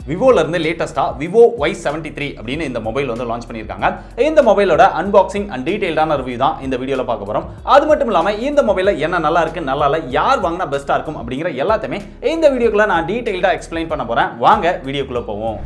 விவோல இருந்து லேட்டஸ்டா Vivo Y73 அப்படின்னு இந்த மொபைல் வந்து லான்ச் பண்ணிருக்காங்க. இந்த மொபைலோட அன்பாக்சிங் அண்ட் டீடைல்டான ரிவ்யூ தான் இந்த வீடியோல பார்க்க போறோம். அது மட்டும் இல்லாம இந்த மொபைல்ல என்ன நல்லா இருக்கு, நல்லா இல்ல, யார் வாங்கினா பெஸ்டா இருக்கும் அப்படிங்கிற எல்லாத்தையுமே இந்த வீடியோக்குள்ள நான் டீடைல்டா எக்ஸ்பிளைன் பண்ண போறேன். வாங்க வீடியோக்குள்ள போவோம்.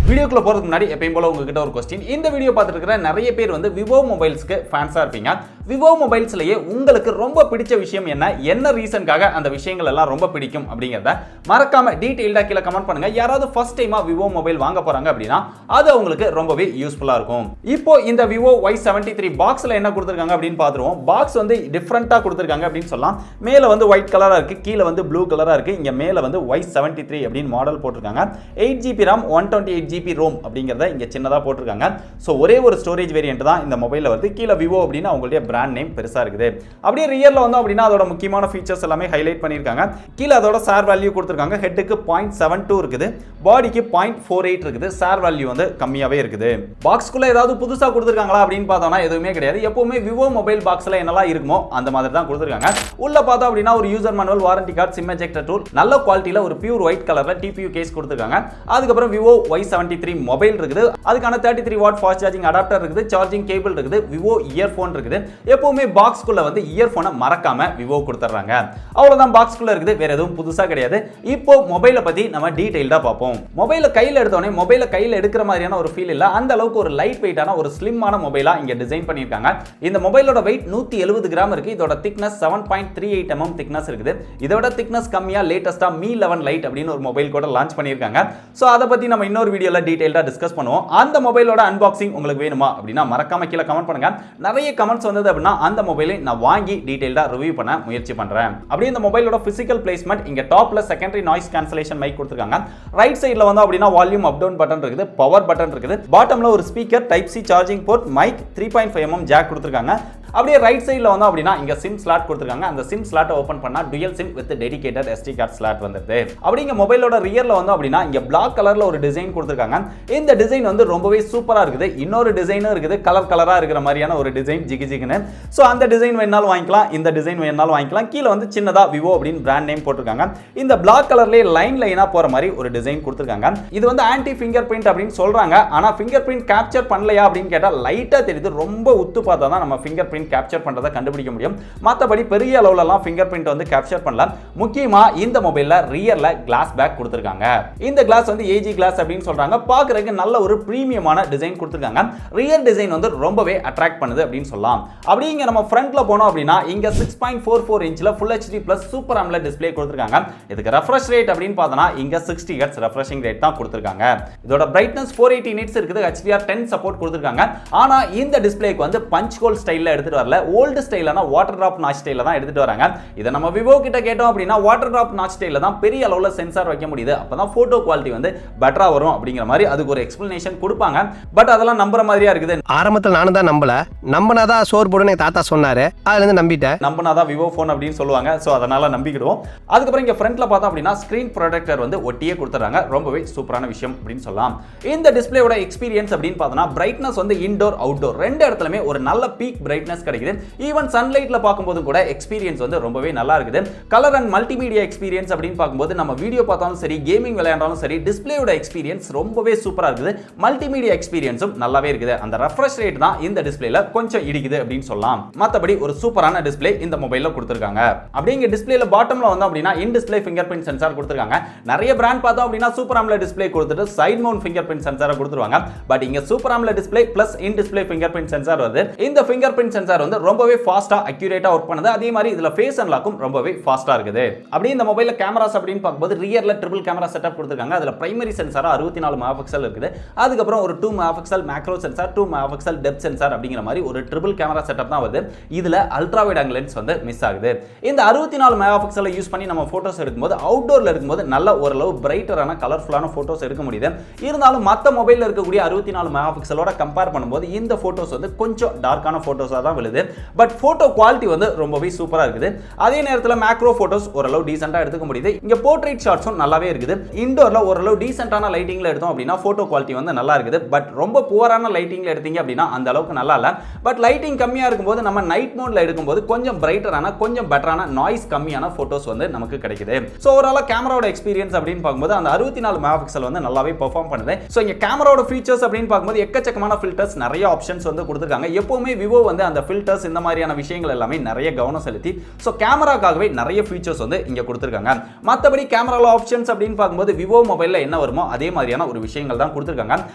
வீடியோக்குள்ள போறதுக்கு முன்னாடி எப்பயும் போல உங்ககிட்ட ஒரு क्वेश्चन. இந்த வீடியோ பார்த்துட்டு இருக்கிற நிறைய பேர் வந்து விவோ மொபைல்ஸ்க்கு ஃபேன்ஸா இருப்பீங்க. விவோ மொபைல்ஸ்லயே உங்களுக்கு ரொம்ப பிடிச்ச விஷயம் என்ன ரீசன்காக அந்த விஷயங்கள் எல்லாம் ரொம்ப பிடிக்கும் அப்படிங்கறத மறக்காம டீடைல்டா கீழ கமெண்ட் பண்ணுங்க. யாராவது ஃபர்ஸ்ட் டைமா விவோ மொபைல் வாங்க போறாங்க அப்படினா அது உங்களுக்கு ரொம்பவே யூஸ்ஃபுல்லா இருக்கும். இப்போ இந்த Vivo Y73 பாக்ஸ்ல என்ன கொடுத்திருக்காங்க அப்படினு பாத்துருவோம். பாக்ஸ் வந்து டிஃபரண்டா கொடுத்திருக்காங்க அப்படினு சொல்லலாம். மேல வந்து ஒயிட் கலரா இருக்கு, கீழ வந்து ப்ளூ கலரா இருக்கு. இங்க மேல வந்து Y73 அப்படினு மாடல் போட்டுருக்காங்க. 8GB RAM 128GB ROM அப்படிங்கறத இங்க சின்னதா போட்டுருக்காங்க. சோ ஒரே ஒரு ஸ்டோரேஜ் வேரியன்ட் தான் இந்த மொபைல்ல வருது. கீழ விவோ அப்படினா அவங்களுடைய பிராண்ட் நேம் பெருசா இருக்குது. அப்படியே ரியர்ல வந்தோம் அப்படினா அதோட முக்கியமான ஃபீச்சர்ஸ் எல்லாமே ஹைலைட் பண்ணிருக்காங்க. கீழ அதோட சார் வேல்யூ கொடுத்திருக்காங்க. ஹெட்க்கு 0.72 இருக்குது, பாடிக்கு 0.48 இருக்குது. சார் வேல்யூ வந்து கம்மியாவே இருக்குது. பாக்ஸ்க்குள்ள ஏதாவது புதுசா கொடுத்திருக்காங்களா அப்படினு பார்த்தோம்னா எதுவுமே கிடையாது. எப்பவுமே விவோ மொபைல் பாக்ஸ்ல என்னலாம் இருக்குமோ அந்த மாதிரி தான் கொடுத்திருக்காங்க. உள்ள பார்த்தோம் அப்படினா ஒரு user manual, warranty card, sim ejector tool, நல்ல குவாலிட்டில ஒரு பியூர் ஒயிட் கலர்ல டிபியூ கேஸ் கொடுத்திருக்காங்க. அதுக்கு அப்புறம் Vivo Y73 மொபைல் இருக்குது. அதுக்கான 33 வாட் ஃபாஸ்ட் சார்ஜிங் அடாப்டர் இருக்குது, சார்ஜிங் கேபிள் இருக்குது, விவோ இயர்போன் இருக்குது. எப்பவுமே பாக்ஸ்க்குள்ள வந்து இயர்போனை மறக்காம விவோ கொடுத்துறாங்க. அவ்வளவுதான் பாக்ஸ்க்குள்ள இருக்குது, வேற எதுவும் புதுசா கிடையாது. இப்போ மொபைலை பத்தி நம்ம டீடைல்டா பார்ப்போம். மொபைலை கையில எடுத்தோனே மொபைலை கையில எடுக்கிற மாதிரியான ஒரு ஃபீல் இல்ல. அந்த அளவுக்கு ஒரு லைட் வெயிட்டான ஒரு ஸ்லிம்மான மொபைலா இங்க டிசைன் பண்ணிருக்காங்க. இந்த மொபைலோட வெயிட் 170 கிராம் இருக்கு. இதோட திக்னஸ் 7.38 mm திக்னஸ் இருக்குது. இதோட திக்னஸ் கம்மியா லேட்டஸ்டா Mi 11 Lite அப்படின்னு ஒரு மொபைல் கூட லான்ச் பண்ணிருக்காங்க. சோ அத பத்தி நம்ம இன்னொரு வீடியோல டீடைல்டா டிஸ்கஸ் பண்ணுவோம். அந்த மொபைலோட அன்பாக்சிங் உங்களுக்கு வேணுமா அப்படினா மறக்காம கீழ கமெண்ட் பண்ணுங்க. நிறைய கமெண்ட்ஸ் வந்தது அப்படினா அந்த மொபைலை நான் வாங்கி டீடைல்டா ரிவ்யூ பண்ண முயற்சி பண்றேன். அப்படியே இந்த மொபைலோட பிசிக்கல் பிளேஸ்மென்ட் இங்க டாப்ல செகண்டரி நாய்ஸ் கேன்சலேஷன் மைக் கொடுத்திருக்காங்க. ரைட் சைடுல வந்தா அப்படினா வால்யூம் அப் டவுன் பட்டன் இருக்குது, பவர் பட்டன் இருக்குது. பாட்டம்ல ஒரு speaker, type C charging port, mic, 3.5 mm jack கொடுத்திருக்காங்க. அப்படியே ரைட் சைடுல வந்தா அப்படினா இங்க சிம் ஸ்லாட் கொடுத்திருக்காங்க. அந்த சிம் ஸ்லாட்டை ஓபன் பண்ணா dual sim with dedicated SD card slot வந்துருது. அப்படிங்க மொபைலோட ரியர்ல வந்தா அப்படினா இங்க Black கலர்ல ஒரு டிசைன் கொடுத்திருக்காங்க. இந்த டிசைன் வந்து ரொம்பவே சூப்பரா இருக்குது. இன்னொரு டிசைனும் இருக்குது, கலர் கலரா இருக்கிற மாதிரியான ஒரு டிசைன், ஜிகி ஜிகின்னு. சோ அந்த டிசைன் வேணாலும் வாங்கிக்கலாம், இந்த டிசைன் வேணாலும் வாங்கிக்கலாம். கீழ வந்து சின்னதா விவோ அப்படினு பிராண்ட் நேம் போட்டுருக்காங்க. இந்த Black கலர்லயே லைனா போற மாதிரி ஒரு டிசைன் கொடுத்திருக்காங்க. இது வந்து ஆன்டி ஃபிங்கர் பிரிண்ட் அப்படினு சொல்றாங்க. ஆனா ஃபிங்கர் பிரிண்ட் கேப்சர் பண்ணலையா அப்படினு கேட்டா லைட்டா தெரியுது. ரொம்ப உத்து பார்த்தா தான் நம்ம ஃபிங்கர் பிரிண்ட் கேப்சர் பண்றதை கண்டுபிடிக்க முடியும். மத்தபடி பெரிய அளவுல எல்லாம் ஃபிங்கர் பிரிண்ட் வந்து கேப்சர் பண்ணல. முக்கியமா இந்த மொபைல்ல ரியர்ல கிளாஸ் பேக் கொடுத்திருக்காங்க. இந்த கிளாஸ் வந்து AG கிளாஸ் அப்படினு சொல்றாங்க. பார்க்கறதுக்கு நல்ல ஒரு பிரீமியமான டிசைன் கொடுத்திருக்காங்க. ரியர் டிசைன் வந்து ரொம்பவே அட்ராக்ட் பண்ணுது அப்படினு சொல்லலாம். அப்படிங்க நம்ம ஃப்ரண்ட்ல போனோம் அப்படினா இங்க 6.44 இன்ச்ல Full HD Plus super AMOLED display கொடுத்திருக்காங்க. இதுக்கு ரெஃப்ரெஷ் ரேட் அப்படினு பார்த்தனா இங்க 60 Hz ரெஃப்ரெஷிங் ரேட் தான் கொடுத்திருக்காங்க. இதோட பிரைட்னஸ் 480 nits இருக்குது. HDR10 சப்போர்ட் கொடுத்திருக்காங்க. ஆனா இந்த டிஸ்ப்ளேக்கு வந்து பஞ்ச் ஹோல் ஸ்டைல்ல எடுத்துட்டு வரல. ஓல்ட் ஸ்டைலான வாட்டர் டிராப் நாட்ச் ஸ்டைல்ல தான் எடுத்துட்டு வராங்க. இத நம்ம விவோ கிட்ட கேட்டோம் அப்படினா வாட்டர் டிராப் நாட்ச் ஸ்டைல்ல தான் பெரிய அளவுல சென்சார் வைக்க முடியுது. அப்பதான் போட்டோ குவாலிட்டி வந்து பெட்டரா வரும் அப்படிங்கிற மாதிரி அதுக்கு ஒரு எக்ஸ்பிளனேஷன் கொடுப்பாங்க. பட் அதெல்லாம் நம்புற மாதிரியா இருக்குது. ஆரம்பத்துல நானும் தான் நம்பல. நம்பனாதான் சோர் போடுன்னு தாத்தா சொன்னாரு. அதுல இருந்து நம்பிட்டேன். நம்பனாதான் விவோ போன் அப்படின்னு சொல்லுவாங்க. சோ அதனால நம்பிக்கிடுவோம். அதுக்கப்புறம் இங்க ஃப்ரண்ட்ல பார்த்தா அப்படினா ஸ்கிரீன் ப்ரொடெக்டர் வந்து ஒட்டியே கொடுத்துறாங்க. ரொம்பவே சூப்பரான விஷயம் அப்படின்னு சொல்லலாம். இந்த டிஸ்ப்ளேயோட எக்ஸ்பீரியன்ஸ் அப்படின்னு பார்த்தா பிரைட்னஸ் வந்து இன்டோர் அவுட்டோர் ரெண்டு இடத்துலயுமே ஒரு நல்ல பீக் பிரைட்னஸ் கிடைக்குது. ஈவன் சன்லைட்ல பார்க்கும்போது கூட எக்ஸ்பீரியன்ஸ் வந்து ரொம்பவே நல்லா இருக்குது. கலர் அண்ட் மல்டிமீடியா எக்ஸ்பீரியன்ஸ் அப்படின்னு பார்க்கும்போது நம்ம வீடியோ பார்த்தாலும் சரி, கேமிங் விளையாண்டாலும் சரி, டிஸ்ப்ளேயோட எக்ஸ்பீரியன்ஸ் ரொம்பவே சூப்பரா இருக்குது. மல்டிமீடியா எக்ஸ்பீரியன்ஸும் நல்லாவே இருக்குது. அந்த ரெஃப்ரெஷ் ரேட் தான் இந்த டிஸ்ப்ளேல கொஞ்சம் இடிக்குது அப்படின்னு சொல்லலாம். மத்தபடி ஒரு சூப்பரான டிஸ்ப்ளே இந்த மொபைல்ல கொடுத்திருக்காங்க. அப்படிங்க டிஸ்ப்ளேல பாட்டம்ல வந்து அப்படினா இன் டிஸ்ப்ளே ஃபிங்கர் பிரிண்ட் சென்சார் கொடுத்திருக்காங்க. நிறைய பிராண்ட் பார்த்தோம் அப்படினா சூப்பர் AMOLED டிஸ்ப்ளே கொடுத்துட்டு சைடு மவுண்ட் ஃபிங்கர் பிரிண்ட் சென்சாரை கொடுத்துருவாங்க. பட் இங்க சூப்பர் AMOLED டிஸ்ப்ளே பிளஸ் இன் டிஸ்ப்ளே ஃபிங்கர் பிரிண்ட் சென்சார் வருது. இந்த ஃபிங்கர் பிரிண்ட் சென்சார் வந்து ரொம்பவே ஃபாஸ்டா அக்யூரேட்டா ஒர்க் பண்ணுது. அதே மாதிரி இதுல ஃபேஸ் அன்லாக்கும் ரொம்பவே ஃபாஸ்டா இருக்குது. அப்படியே இந்த மொபைல்ல கேமராஸ் அப்படின்னு பார்க்கும்போது ரியர்ல ட்ரிபிள் கேமரா செட்டப் கொடுத்திருக்காங்க. அதுல பிரைமரி சென்சாரா 64 மெகாபிக்சல் இருக்குது. அதுக்கப்புறம் ஒரு 2 megapixel macro sensor, 2 megapixel depth sensor அப்படிங்கிற மாதிரி ஒரு ட்ரிபிள் கேமரா செட்டப் தான் வருது. இதுல அல்ட்ரா வைட் ஆங்கிள் லென்ஸ் வந்து மிஸ் ஆகுது. இந்த 64 மெகாபிக்சலை யூஸ் பண்ணி நம்ம போட்டோஸ் எடுக்கும்போது அவுட்டோர்ல இருக்கும்போது நல்ல ஓரளவு பிரைட்டரான கலர்ஃபுல்லான போட்டோஸ் எடுக்க முடியுது. இருந்தாலும் மத்த மொபைல்ல இருக்கக்கூடிய 64 மெகாபிக்சலோட கம்பேர் பண்ணும்போது இந்த போட்டோஸ் வந்து கொஞ்சம் டார்க்கான போட்டோஸா தான் விழுது. பட் போட்டோ குவாலிட்டி வந்து ரொம்பவே சூப்பரா இருக்குது. அதே நேரத்தில் மேக்ரோ போட்டோஸ் ஓரளவு டீசென்ட்டா எடுத்துக்க முடியுது. இங்க போர்ட்ரைட் ஷாட்ஸும் நல்லாவே இருக்குது. இன்டோர்ல ஓரளவு டீசென்ட்டான லைட்டிங்ல எடுத்தோம் அப்படின்னா போட்டோ குவாலிட்டி வந்து நல்லா இருக்குது. பட் ரொம்ப புவரான லைட்டிங்ல எடுத்தீங்க அப்படின்னா அந்த அளவுக்கு நல்லா இல்ல. பட் லைட்டிங் கம்மியா இருக்கும்போது நம்ம நைட் மோட்ல எடுக்கும்போது கொஞ்சம் பிரைட்டரான கொஞ்சம் பெட்டரான நாய்ஸ் கம்மியான போட்டோஸ் வந்து நமக்கு கிடைக்குது. சோ ஓவராலா கேமராவோட எக்ஸ்பீரியன்ஸ் அப்படின்னு பார்க்கும்போது அந்த 64 மெகா பிக்சல் வந்து நல்லாவே பெர்ஃபார்ம் பண்ணுது. சோ இங்க கேமராவோட ஃபீச்சர்ஸ் அப்படின்னு பார்க்கும்போது எக்கச்சக்கமான ஃபில்டர்ஸ் நிறைய ஆப்ஷன்ஸ் வந்து கொடுத்திருக்காங்க. எப்பவுமே விவோ வந்து அந்த ஃபில்டர்ஸ் இந்த மாதிரியான விஷயங்கள் எல்லாமே நிறைய கவனம் செலுத்தி சோ கேமராக்காகவே நிறைய ஃபீச்சர்ஸ் வந்து இங்க கொடுத்திருக்காங்க. மத்தபடி கேமரால ஆப்ஷன்ஸ் அப்படின்னு பார்க்கும்போது விவோ மொபைல்ல என்ன வருமோ அதே மாதிரியான ஒரு விஷயங்கள் தான் கொடுத்திருக்காங்க.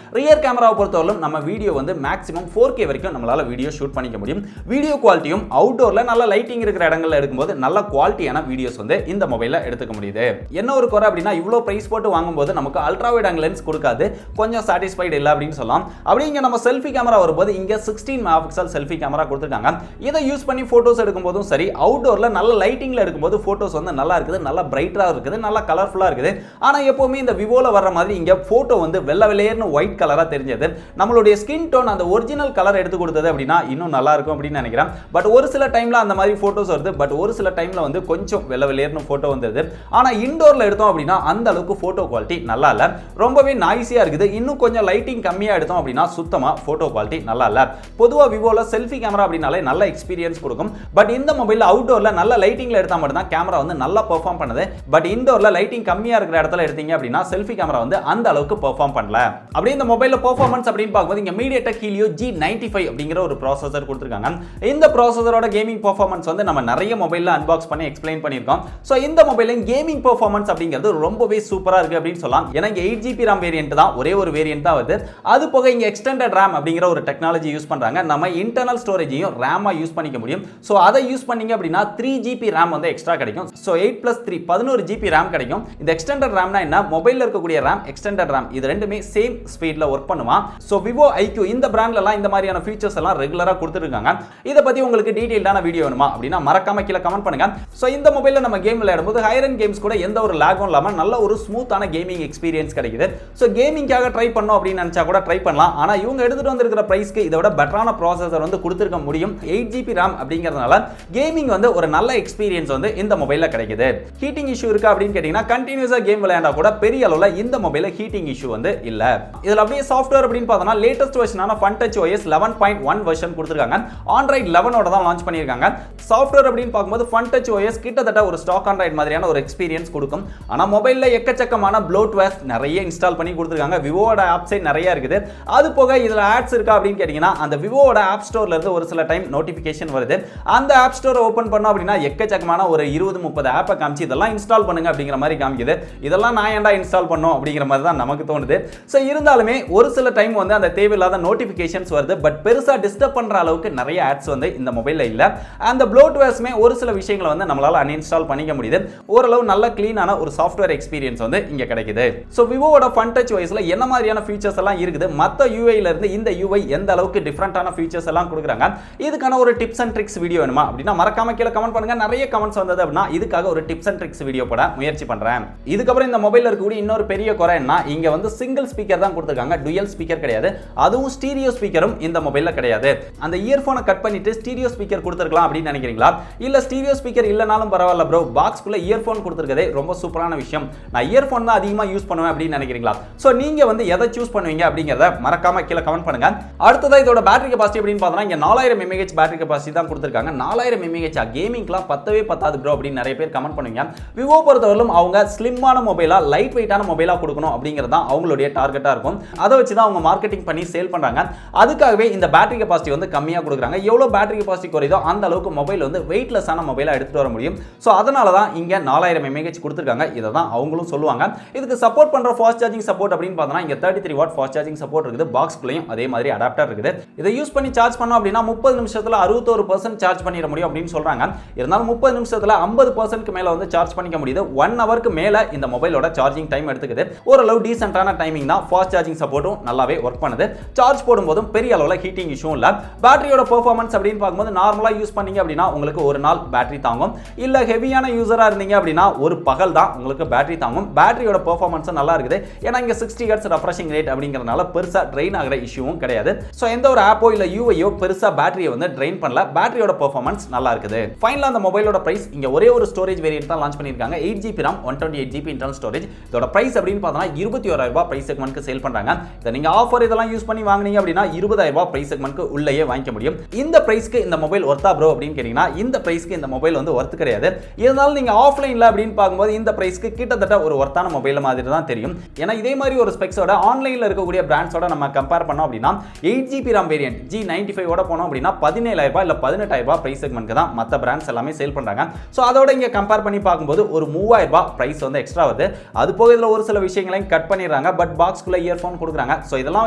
ரியர் கேமராவை பொறுத்தவரைக்கும் நம்ம வீடியோ வந்து மேக்ஸிமம் 4K வரைக்கும் நம்மளால வீடியோ ஷூட் பண்ணிக்க முடியும். வீடியோ குவாலிட்டியும் அவுட்டோர்ல நல்ல லைட்டிங் இருக்கிற இடங்கள்ல எடுக்கும்போது நல்ல குவாலிட்டியான வீடியோஸ் வந்து இந்த மொபைல்ல எடுத்துக்க முடியுது. என்ன ஒரு குறை அப்படின்னா இவ்ளோ பிரைஸ் போட்டு வாங்கும்போது நமக்கு அல்ட்ரா வைட் ஆங்கிள் லென்ஸ் கொடுக்காது. கொஞ்சம் சாட்டிஸ்ஃபைடு இல்ல அப்படின்னு சொல்லலாம். அப்படி இங்க நம்ம செல்ஃபி கேமரா வரும்போது இங்க 16 மெகா பிக்சல் செல்ஃபி கேமரா கொடுத்திருக்காங்க. இதை யூஸ் பண்ணி போட்டோஸ் எடுக்கும்போதும் சரி அவுட்டோர்ல நல்ல லைட்டிங்ல எடுக்கும்போது போட்டோஸ் வந்து நல்லா இருக்குது, நல்ல பிரைட்டரா இருக்குது, நல்ல கலர்ஃபுல்லா இருக்குது. ஆனா எப்பவுமே இந்த விவோல வர்ற மாதிரி இங்க போட்டோ வந்து வெள்ளை வெள்ளையர்னு ஒயிட் கலரா தெரிஞ்சது. நம்மளுடைய ஸ்கின் டோன் அந்த ஒரிஜினல் கலர் எடுத்து கொடுத்தது அப்படின்னா இன்னும் நல்லா இருக்கும் அப்படின்னு நினைக்கிறேன். பட் ஒரு சில டைம்ல அந்த மாதிரி போட்டோஸ் வருது. பட் ஒரு சில டைம்ல வந்து கொஞ்சம் வெள்ளை வெள்ளையர்னு போட்டோ வந்தது. ஆனா இன்டோர்ல எடுத்தோம் அப்படின்னா அந்த அளவுக்கு போட்டோ குவாலிட்டி நல்லா இல்ல. ரொம்பவே நாய்ஸியா இருக்குது. இன்னும் கொஞ்சம் லைட்டிங் கம்மியா எடுத்தோம் அப்படின்னா சுத்தமா போட்டோ குவாலிட்டி நல்லா இல்ல. பொதுவா விவோல செல்ஃபி கேமரா அப்படினாலே நல்ல எக்ஸ்பீரியன்ஸ் கொடுக்கும். பட் இந்த மொபைல்ல அவுட்டோர்ல நல்ல லைட்டிங்ல எடுத்தா மட்டும் தான் கேமரா வந்து நல்லா பெர்ஃபார்ம் பண்ணுது. பட் இன்டோர்ல லைட்டிங் கம்மியா இருக்கிற இடத்துல எடுத்தீங்க அப்படின்னா செல்ஃபி கேமரா வந்து அந்த அளவுக்கு பெர்ஃபார்ம் பண்ணல. அப்படியே இந்த மொபைல்ல பெர்ஃபார்மன்ஸ் அப்படின்னு பார்க்கும்போது இங்க MediaTek Helio G95 அப்படிங்கிற ஒரு ப்ராசஸர் கொடுத்திருக்காங்க. இந்த ப்ராசஸரோட கேமிங் பெர்ஃபார்மன்ஸ் வந்து நம்ம நிறைய மொபைல்ல அன்பாக்ஸ் பண்ணி எக்ஸ்பிளைன் பண்ணியிருக்கோம். சோ இந்த மொபைலின் கேமிங் பெர்ஃபார்மன்ஸ் அப்படிங்கிறது ரொம்பவே சூப்பரா இருக்கு அப்படின்னு சொல்லலாம். ஏன்னா இங்க 8GB RAM வேரியன்ட் தான், ஒரே ஒரு வேரியன்ட் தான் வருது. அது போக இங்க எக்ஸ்டெண்டட் RAM அப்படிங்கிற ஒரு டெக்னாலஜி யூஸ் பண்றாங்க. நம்ம இன்டர்னல் ஸ்டோரேஜையும் RAM யூஸ் பண்ணிக்க முடியும். சோ அதை யூஸ் பண்ணீங்க அப்படின்னா 3GB RAM வந்து எக்ஸ்ட்ரா கிடைக்கும். சோ 8+3 11GB RAM கிடைக்கும். இந்த எக்ஸ்டெண்டட் RAM என்ன, மொபைல்ல இருக்கக்கூடிய RAM எக்ஸ்டெண்டட் RAM இது ரெண்டுமே சேம் ஸ்பீட்ல ஒர்க் பண்ணுமா. சோ Vivo IQ இந்த பிராண்ட்ல எல்லாம் இந்த மாதிரியான ஃபீச்சர்ஸ் எல்லாம் ரெகுலரா கொடுத்திருக்காங்க. இத பத்தி உங்களுக்கு டீடைல்டான வீடியோ வேணுமா அப்படினா மறக்காம கீழ கமெண்ட் பண்ணுங்க. சோ இந்த மொபைல்ல நம்ம கேம் விளையாடும்போது ஹையர் எண்ட் கேம்ஸ் கூட எந்த ஒரு லாகும் இல்லாம நல்ல ஒரு ஸ்மூத்தான கேமிங் எக்ஸ்பீரியன்ஸ் கிடைக்குது. சோ கேமிங்காக ட்ரை பண்ணனும் அப்படி நினைச்சா கூட ட்ரை பண்ணலாம். ஆனா இவங்க எடுத்துட்டு வந்திருக்கிற பிரைஸ்க்கு இதை விட பெட்டரான ப்ராசஸர் வந்து கொடுத்திருக்க முடியும். 8GB RAM அப்படிங்கறதுனால கேமிங் வந்து ஒரு நல்ல எக்ஸ்பீரியன்ஸ் வந்து இந்த மொபைல்ல கிடைக்குது. ஹீட்டிங் இஷ்யூ இருக்கா அப்படின்னு கேட்டீங்கன்னா கண்டினியூஸா கேம் விளையாண்டா கூட பெரிய அளவுல இந்த மொபைல்ல ஹீட்டிங் இஷ்யூ வந்து இல்ல. இதுல அப்படியே சாஃப்ட்வேர் அப்படின்னு பார்த்தோம்னா லேட்டஸ்ட் வெர்ஷனான FunTouch OS 11.1 வெர்ஷன் கொடுத்திருக்காங்க. Android 11 ஓட தான் லான்ச் பண்ணிருக்காங்க. சாஃப்ட்வேர் அப்படின்னு பார்க்கும்போது FunTouch OS கிட்டத்தட்ட ஒரு ஸ்டாக் Android மாதிரியான ஒரு எக்ஸ்பீரியன்ஸ் கொடுக்கும். ஆனா மொபைல்ல எக்கச்சக்கமான ப்ளோட்வேர் நிறைய இன்ஸ்டால் பண்ணி கொடுத்திருக்காங்க. விவோட ஆப்ஸே நிறைய இருக்குது. அது போக இதுல ஆட்ஸ் இருக்கா அப்படின்னு கேட்டீங்கன்னா அந்த விவோட ஆப் ஸ்டோர்ல இருந்து ஒரு சில டைம் நோட்டிபிகேஷன் வருது. அந்த ஆப் ஸ்டோரை ஓபன் பண்ணோம் அப்படின்னா எக்கச்சக்கமான ஒரு 20-30 ஆப்பை காமிச்சு இதெல்லாம் இன்ஸ்டால் பண்ணுங்க அப்படிங்கிற மாதிரி காமிக்குது. இதெல்லாம் நான் ஏன்டா இன்ஸ்டால் பண்ணோம் அப்படிங்கிற மாதிரி தான் நமக்கு தோணுது. சோ இருந்தாலுமே ஒரு சில டைம் வந்து அந்த தேவையில்லாத நோட்டிபிகேஷன்ஸ் வருது. பட் பெருசா டிஸ்டர்ப் பண்ற அளவுக்கு நிறைய ஆட்ஸ் வந்து இந்த மொபைல்ல இல்ல. அந்த ப்ளோட்வேர்ஸ்மே ஒரு சில விஷயங்களை வந்து நம்மளால அன்இன்ஸ்டால் பண்ணிக்க முடியுது. ஓரளவு நல்ல கிளீனான ஒரு சாஃப்ட்வேர் எக்ஸ்பீரியன்ஸ் வந்து இங்க கிடைக்குது. சோ விவோட FunTouch OSல என்ன மாதிரியான ஃபீச்சர்ஸ் எல்லாம் இருக்குது, மத்த UI ல இருந்து இந்த UI எந்த அளவுக்கு டிஃபரண்டான ஃபீச்சர்ஸ் எல்லாம் கொடுக்குறாங்க, இதுக்கான ஒரு டிப்ஸ் அண்ட் ட்ரிக்ஸ் வீடியோ வேணுமா அப்படினா மறக்காம கீழ கமெண்ட் பண்ணுங்க. நிறைய கமெண்ட்ஸ் வந்தது அப்படினா இதுக்காக ஒரு டிப்ஸ் அண்ட் ட்ரிக்ஸ் வீடியோ போட முயற்சி பண்றேன். இதுக்கு அப்புறம் இந்த மொபைல்ல இருக்கக்கூடிய இன்னொரு பெரிய குறை என்ன, இங்க வந்து சிங்கிள் ஸ்பீக்கர் தான் கொடுத்திருக்காங்க, டுயல் ஸ்பீக்கர் கிடையாது. அதுவும் ஸ்டீரியோ ஸ்பீக்கரும் இந்த மொபைல்ல கிடையாது. அந்த இயர்போனை கட் பண்ணிட்டு ஸ்டீரியோ ஸ்பீக்கர் கொடுத்திருக்கலாம் அப்படின்னு நினைக்கிறீங்களா? இல்ல ஸ்டீரியோ ஸ்பீக்கர் இல்லனாலும் பரவாயில்ல ப்ரோ, பாக்ஸ்க்குள்ள இயர்போன் கொடுத்திருக்கதே ரொம்ப சூப்பரான விஷயம், நான் இயர்போன் தான் அதிகமா யூஸ் பண்ணுவேன் அப்படின்னு நினைக்கிறீங்களா? சோ நீங்க வந்து எதை சூஸ் பண்ணுவீங்க அப்படிங்கறத மறக்காம கீழ கமெண்ட் பண்ணுங்க. அடுத்ததா இதோட பேட்டரி கெபாசிட்டி அப்படின்னு பார்த்தா இங்க 4000 mAh பேட்டரி கெபாசிட்டி தான் கொடுத்திருக்காங்க. 4000 mAh கேமிங்லாம் பத்தவே பத்தாது ப்ரோ அப்படின்னு நிறைய பேர் கமெண்ட் பண்ணுவீங்க. விவோ பொறுத்தவரையிலும் அவங்க ஸ்லிம்மான மொபைலா லைட் வெயிட்டான மொபைலா கொடுக்கணும் அப்படிங்கிறது தான் அவங்களுடைய டார்கெட்டா இருக்கும். அதை வச்சு தான் அவங்க மார்க்கெட்டிங் பண்ணி சேல் பண்றாங்க. அதுக்காகவே இந்த பேட்டரி கெபாசிட்டி வந்து கம்மியா கொடுக்குறாங்க. எவ்வளவு பேட்டரி கெபாசிட்டி குறையுதோ அந்த அளவுக்கு மொபைல் வந்து வெயிட்லெஸ்ஸான மொபைலா எடுத்துட்டு வர முடியும். சோ அதனால தான் இங்க 4000 mAh கொடுத்திருக்காங்க. இதை தான் அவங்களும் சொல்லுவாங்க. இதுக்கு சப்போர்ட் பண்ற ஃபாஸ்ட் சார்ஜிங் சப்போர்ட் அப்படின்னு பார்த்தா இங்க 33 வாட் ஃபாஸ்ட் சார்ஜிங் சப்போர்ட் இருக்குது. பாக்ஸ்க்குள்ளேயும் அதே மாதிரி அடாப்டர் இருக்குது. இதை யூஸ் பண்ணி சார்ஜ் பண்ணோம் அப்படின்னா 30 நிமிஷத்துல 61% சார்ஜ் பண்ணிட முடியும் அப்படின்னு சொல்றாங்க. இருந்தாலும் 30 நிமிஷத்துல 50% மேல வந்து சார்ஜ் பண்ணிக்க முடியுது. 1 ஹவருக்கு மேல இந்த மொபைலோட சார்ஜிங் டைம் எடுத்துக்குது. ஓரளவு டீசென்ட்டான டைமிங் தான். ஃபாஸ்ட் சார்ஜிங் சப்போர்ட்டும் நல்லாவே ஒர்க் பண்ணுது. சார்ஜ் போடும்போதும் பெரிய அளவுல ஹீட்டிங் இஷ்யூ இல்ல. பேட்டரியோட பெர்ஃபார்மன்ஸ் அப்படின்னு பார்க்கும்போது நார்மலா யூஸ் பண்ணீங்க அப்படின்னா உங்களுக்கு ஒரு நாள் பேட்டரி தாங்கும். இல்ல ஹெவியான யூசரா இருந்தீங்க அப்படின்னா ஒரு பகல் தான் உங்களுக்கு பேட்டரி தாங்கும். பேட்டரியோட பெர்ஃபார்மன்ஸ் நல்லா இருக்குது. ஏன்னா இங்க 60 Hz ரெஃப்ரெஷிங் ரேட் அப்படிங்கறதுனால பெருசா ட்ரெயின் ஆகிற இஷ்யூவும் கிடையாது. சோ எந்த ஒரு ஆப்போ இல்ல யூஐயோ பெருசா பேட்டரி பேட்டரியை வந்து ட்ரெயின் பண்ணல, பேட்டரியோட பெர்ஃபார்மன்ஸ் நல்லா இருக்குது. ஃபைனலா அந்த மொபைலோட பிரைஸ் இங்க ஒரே ஒரு ஸ்டோரேஜ் வேரியன்ட் தான் லான்ச் பண்ணிருக்காங்க. 8GB RAM 128GB internal storage. இதோட பிரைஸ் அப்படின்னு பார்த்தா 21000 ரூபாய் பிரைஸ் செக்மென்ட்க்கு சேல் பண்றாங்க. இத நீங்க ஆஃபர் இதெல்லாம் யூஸ் பண்ணி வாங்குனீங்க அப்படினா 20000 ரூபாய் பிரைஸ் செக்மென்ட்க்கு உள்ளேயே வாங்கிக்க முடியும். இந்த பிரைஸ்க்கு இந்த மொபைல் வர்த்தா ப்ரோ அப்படின்னு கேட்டீங்கன்னா இந்த பிரைஸ்க்கு இந்த மொபைல் வந்து வர்த் கிடையாது. இருந்தாலும் நீங்க ஆஃப்லைன்ல அப்படின்னு பார்க்கும்போது இந்த பிரைஸ்க்கு கிட்டத்தட்ட ஒரு வர்த்தான மொபைல் மாதிரி தான் தெரியும். ஏன்னா இதே மாதிரி ஒரு ஸ்பெக்ஸோட ஆன்லைன்ல இருக்கக்கூடிய பிராண்ட்ஸோட நம்ம கம்பேர் பண்ணோம் அப்படின்னா 8GB RAM வேரியன்ட் G95 ஓட போனோம் அப்படின்னா 17000 ரூபாய் இல்ல 18000 ரூபாய் பிரைஸ் செக்மென்ட்க்கு தான் மத்த பிராண்ட்ஸ் எல்லாமே சேல் பண்றாங்க. சோ அதோட இங்க கம்பேர் பண்ணி பார்க்கும்போது ஒரு 3000 ரூபாய் பிரைஸ் வந்து எக்ஸ்ட்ரா வருது. அது போக இதுல ஒரு சில விஷயங்களையும் கட் பண்ணிடுறாங்க. பட் பாக்ஸ்க்குள்ள இயர்போன் கொடுக்குறாங்க. சோ இதெல்லாம்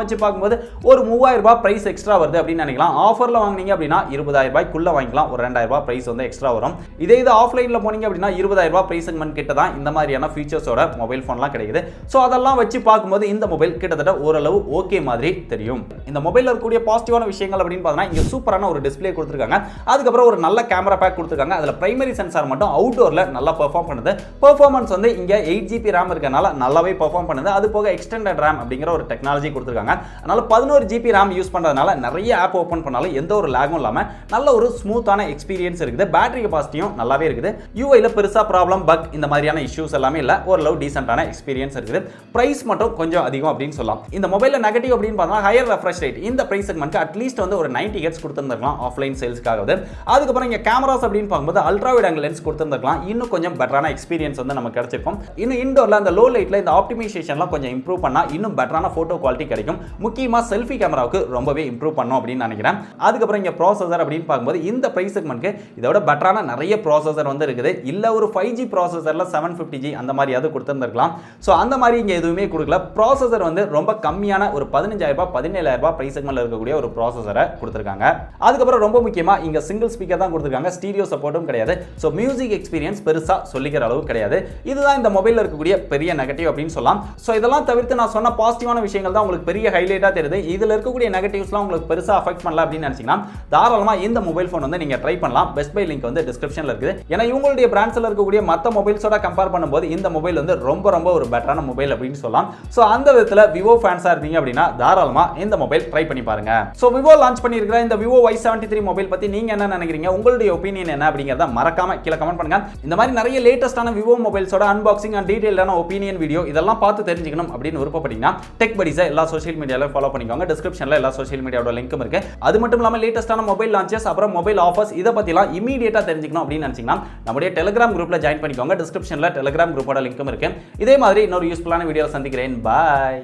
வச்சு பார்க்கும்போது ஒரு 3000 ரூபாய் பிரைஸ் எக்ஸ்ட்ரா வருது அப்படின்னு நினைக்கலாம். ஆஃபர்ல வாங்குனீங்க அப்படின்னா 20000 ரூபாய்க்குள்ள வாங்கிக்கலாம். ஒரு 2000 ரூபாய் பிரைஸ் வந்து எக்ஸ்ட்ரா வரும். இதே இது ஆஃப்லைன்ல போனீங்க அப்படின்னா 20000 ரூபாய் பிரைஸ் செக்மென்ட் கிட்ட தான் இந்த மாதிரியான ஃபீச்சர்ஸோட மொபைல் போன்லாம் கிடைக்குது. சோ அதெல்லாம் வச்சு பார்க்கும்போது இந்த மொபைல் கிட்டத்தட்ட ஓரளவு ஓகே மாதிரி தெரியும். இந்த மொபைல்ல இருக்கக்கூடிய பாசிட்டிவான விஷயங்கள் அப்படின்னு பார்த்தா இங்க சூப்பரான ஒரு டிஸ்ப்ளே கொடுத்திருக்காங்க. அதுக்கு அப்புறம் ஒரு நல்ல கேமரா பேக் கொடுத்திருக்காங்க. அதுல பிரைமரி சென்சார் மட்டும் அவுட்டோர்ல நல்லா பெர்ஃபார்ம் பண்ணுது. பெர்ஃபார்மன்ஸ் வந்து இங்க 8GB RAM இருக்கனால நல்லாவே பெர்ஃபார்ம் பண்ணுது. அது போக எக்ஸ்டெண்டட் RAM அப்படிங்கிற ஒரு டெக்னாலஜி கொடுத்திருக்காங்க. அதனால 11GB RAM யூஸ் பண்றதுனால நிறைய ஆப் ஓபன் பண்ணாலும் எந்த ஒரு லாகும் இல்லாம நல்ல ஒரு ஸ்மூத்தான எக்ஸ்பீரியன்ஸ் இருக்குது. பேட்டரி கெபாசிட்டியும் நல்லாவே இருக்குது. யூஐல பெருசா ப்ராப்ளம் பக் இந்த மாதிரியான இஷ்யூஸ் எல்லாமே இல்ல. ஓரளவு டீசென்ட்டான எக்ஸ்பீரியன்ஸ் இருக்குது. பிரைஸ் மட்டும் கொஞ்சம் அதிகம் அப்படின்னு சொல்லலாம். இந்த மொபைல்ல நெகட்டிவ் அப்படின்னு பார்த்தா ஹையர் ரெஃப்ரெஷ் ரேட். இந்த பிரைஸ் செக்மென்ட்க்கு அட்லீஸ்ட் வந்து ஒரு 90 Hz கொடுத்திருந்திருக்கலாம் ஆஃப்லைன் சேல்ஸ்க்காகவே. அதுக்கு அப்புறம் இங்க கேமராஸ் அப்படின்னு பார்க்கும்போது அல்ட்ரா வைட் ஆங்கிள் லென்ஸ் கொடுத்திருந்திருக்கலாம். இன்னும் கொஞ்சம் பெட்டரான எக்ஸ்பீரியன்ஸ் வந்து நமக்கு கிடைச்சிருக்கும். இன்னும் இன்டோர்ல அந்த லோ லைட்ல இந்த ஆப்டிமைசேஷன்லாம் கொஞ்சம் இம்ப்ரூவ் பண்ணா இன்னும் பெட்டரான போட்டோ குவாலிட்டி கிடைக்கும். முக்கியமா செல்ஃபி கேமராவுக்கு ரொம்பவே இம்ப்ரூவ் பண்ணனும் அப்படின்னு நினைக்கிறேன். அதுக்கு அப்புறம் இங்க ப்ராசஸர் அப்படின்னு பார்க்கும்போது இந்த பிரைஸ் செக்மென்ட்க்கு இதோட பெட்டரான நிறைய ப்ராசஸர் வந்து இருக்குது. இல்ல ஒரு 5G ப்ராசஸர்ல 750G அந்த மாதிரியாவது கொடுத்திருந்திருக்கலாம். சோ அந்த மாதிரி இங்க எதுவுமே கொடுக்கல. ப்ராசஸர் வந்து ரொம்ப கம்மியான ஒரு 15000 ரூபாய் 17000 ரூபாய் பிரைஸ் செக்மென்ட்ல இருக்கக்கூடிய ஒரு ப்ராசஸரை கொடுத்திருக்காங்க. அதுக்கு அப்புறம் ரொம்ப முக்கியமா இங்க சிங்கிள் ஸ்பீக்கர் தான் கொடுத்திருக்காங்க. ஸ்டீரியோ சப்போர்ட்டும் கிடையாது. சோ மியூசிக் எக்ஸ்பீரியன்ஸ் பெருசா சொல்லிக்கிற அளவு கிடையாது. இதுதான் இந்த மொபைல்ல இருக்கக்கூடிய பெரிய நெகட்டிவ் அப்படின்னு சொல்லலாம். சோ இதெல்லாம் தவிர்த்து நான் சொன்ன பாசிட்டிவான விஷயங்கள் தான் உங்களுக்கு பெரிய ஹைலைட்டா தெரியுது. இதுல இருக்கக்கூடிய நெகட்டிவ்ஸ்லாம் உங்களுக்கு பெருசா அஃபெக்ட் பண்ணல அப்படின்னு நினைச்சீங்கன்னா தாராளமா இந்த மொபைல் போன் வந்து நீங்க ட்ரை பண்ணலாம். பெஸ்ட் பை லிங்க் வந்து டிஸ்கிரிப்ஷன்ல இருக்குது. ஏன்னா இவங்களுடைய பிராண்ட்ஸ்ல இருக்கக்கூடிய மத்த மொபைல்ஸோட கம்பேர் பண்ணும்போது இந்த மொபைல் வந்து ரொம்ப ஒரு பெட்டரான மொபைல் அப்படின்னு சொல்லலாம். சோ அந்த விதத்துல விவோ ஃபேன்ஸா இருப்பீங்க அப்படின்னா தாராளமா இந்த மொபைல் ட்ரை பண்ணி பாருங்க. சோ விவோ லான்ச் பண்ணியிருக்கிற இந்த விவோ Y73 மொபைல் பத்தி நீங்க என்ன நினைக்கிறீங்க? உங்களுடைய ஒப்பீனியன் என்ன அப்படிங்கறத மறக்காம கீழ கமெண்ட் பண்ணுங்க. இந்த மாதிரி நிறைய லேட்டஸ்டான விவோ மொபைல்ஸோட அன்பாக்சிங் அண்ட் டீடைல்டான ஒப்பீனியன் வீடியோ இதெல்லாம் பார்த்து தெரிஞ்சுக்கணும் அப்படின்னு விருப்பப்பட்டீங்கன்னா டெக் படீஸை எல்லா சோஷியல் மீடியால ஃபாலோ பண்ணிக்கோங்க. டிஸ்கிரிப்ஷன்ல எல்லா சோஷியல் மீடியாவோட லிங்க்கும் இருக்கு. அது மட்டும் இல்லாம லேட்டஸ்டான மொபைல் லான்ச்சஸ் அப்புறம் மொபைல் ஆஃபர்ஸ் இத பத்திலாம் இமிடியேட்டா தெரிஞ்சுக்கணும் அப்படின்னு நினைச்சீங்கன்னா நம்முடைய டெலிகிராம் குரூப்ல ஜாயின் பண்ணிக்கோங்க. டிஸ்கிரிப்ஷன்ல டெலிகிராம் குரூப்போட லிங்க்கும் இருக்கு. இதே மாதிரி இன்னொரு யூஸ்ஃபுல்லான வீடியோல சந்திக்கிறேன். பாய்.